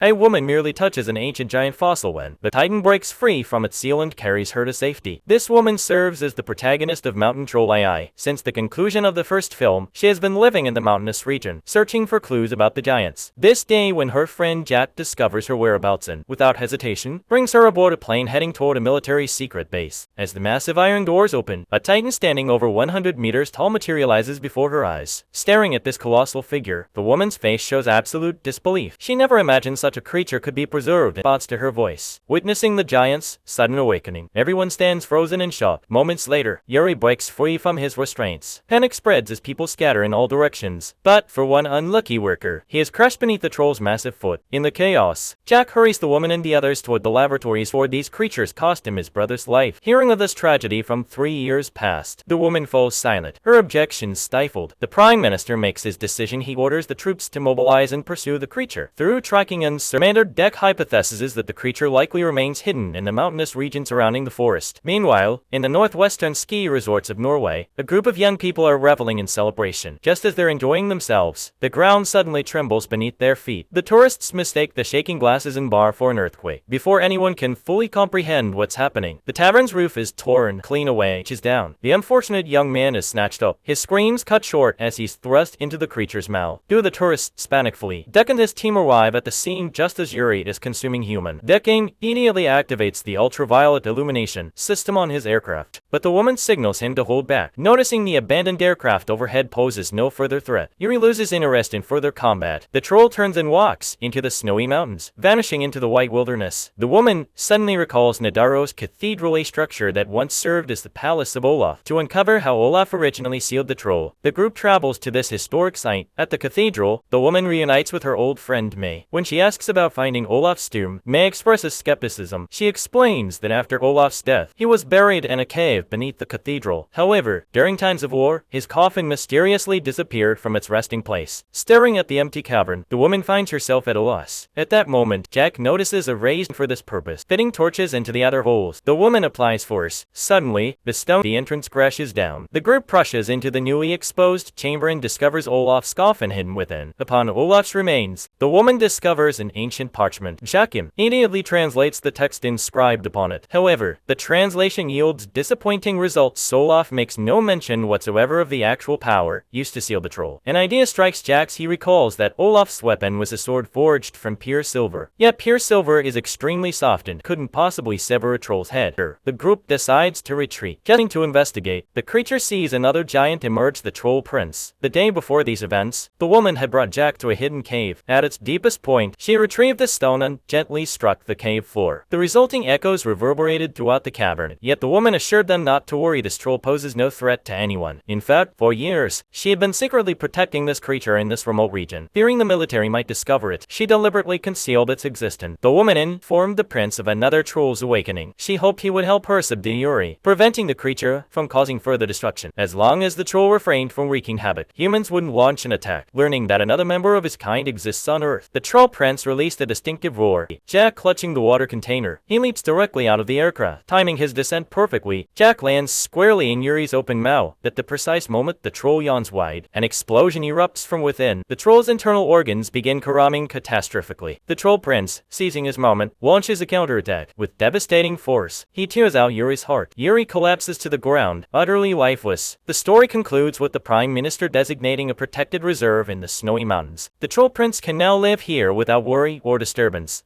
A woman merely touches an ancient giant fossil when the titan breaks free from its seal and carries her to safety. This woman serves as the protagonist of Mountain Troll AI. Since the conclusion of the first film, she has been living in the mountainous region, searching for clues about the giants. This day, when her friend Jack discovers her whereabouts and, without hesitation, brings her aboard a plane heading toward a military secret base. As the massive iron doors open, a titan standing over 100 meters tall materializes before her eyes. Staring at this colossal figure, the woman's face shows absolute disbelief. She never imagined such a creature could be preserved, and responds to her voice. Witnessing the giant's sudden awakening, everyone stands frozen in shock. Moments later, Yuri breaks free from his restraints. Panic spreads as people scatter in all directions. But, for one unlucky worker, he is crushed beneath the troll's massive foot. In the chaos, Jack hurries the woman and the others toward the laboratories where these creatures cost him his brother's life. Hearing of this tragedy from 3 years past, the woman falls silent, her objections stifled. The Prime Minister makes his decision. He orders the troops to mobilize and pursue the creature. Through tracking and Commander Deck hypothesizes that the creature likely remains hidden in the mountainous region surrounding the forest. Meanwhile, in the northwestern ski resorts of Norway, a group of young people are reveling in celebration. Just as they're enjoying themselves, the ground suddenly trembles beneath their feet. The tourists mistake the shaking glasses and bar for an earthquake. Before anyone can fully comprehend what's happening, the tavern's roof is torn clean away, which is down. The unfortunate young man is snatched up, his screams cut short as he's thrust into the creature's mouth. Do the tourists panically. Deck and his team arrive at the scene just as Yuri is consuming human. Deck immediately activates the ultraviolet illumination system on his aircraft, but the woman signals him to hold back. Noticing the abandoned aircraft overhead poses no further threat, Yuri loses interest in further combat. The troll turns and walks into the snowy mountains, vanishing into the white wilderness. The woman suddenly recalls Nadaro's cathedral, a structure that once served as the palace of Olaf. To uncover how Olaf originally sealed the troll, the group travels to this historic site. At the cathedral, the woman reunites with her old friend May. When she asks about finding Olaf's tomb, May expresses skepticism. She explains that after Olaf's death, he was buried in a cave beneath the cathedral. However, during times of war, his coffin mysteriously disappeared from its resting place. Staring at the empty cavern, the woman finds herself at a loss. At that moment, Jack notices a raised for this purpose, fitting torches into the outer holes. The woman applies force. Suddenly, the entrance crashes down. The group rushes into the newly exposed chamber and discovers Olaf's coffin hidden within. Upon Olaf's remains, the woman discovers an ancient parchment. Jack immediately translates the text inscribed upon it. However, the translation yields disappointing results. Olaf makes no mention whatsoever of the actual power used to seal the troll. An idea strikes Jack. He recalls that Olaf's weapon was a sword forged from pure silver. Yet pure silver is extremely soft and couldn't possibly sever a troll's head. The group decides to retreat. Getting to investigate, the creature sees another giant emerge, the Troll Prince. The day before these events, the woman had brought Jack to a hidden cave. At its deepest point, she retrieved the stone and gently struck the cave floor. The resulting echoes reverberated throughout the cavern, yet the woman assured them not to worry. This troll poses no threat to anyone. In fact, for years, she had been secretly protecting this creature in this remote region. Fearing the military might discover it, she deliberately concealed its existence. The woman informed the prince of another troll's awakening. She hoped he would help her subdue Yuri, preventing the creature from causing further destruction. As long as the troll refrained from wreaking havoc, humans wouldn't launch an attack. Learning that another member of his kind exists on Earth, the troll prince released a distinctive roar. Jack clutching the water container, he leaps directly out of the aircraft, timing his descent perfectly. Jack lands squarely in Yuri's open mouth. At the precise moment the troll yawns wide, an explosion erupts from within. The troll's internal organs begin corroding catastrophically. The troll prince, seizing his moment, launches a counterattack. With devastating force, he tears out Yuri's heart. Yuri collapses to the ground, utterly lifeless. The story concludes with the Prime Minister designating a protected reserve in the snowy mountains. The troll prince can now live here without worry or disturbance.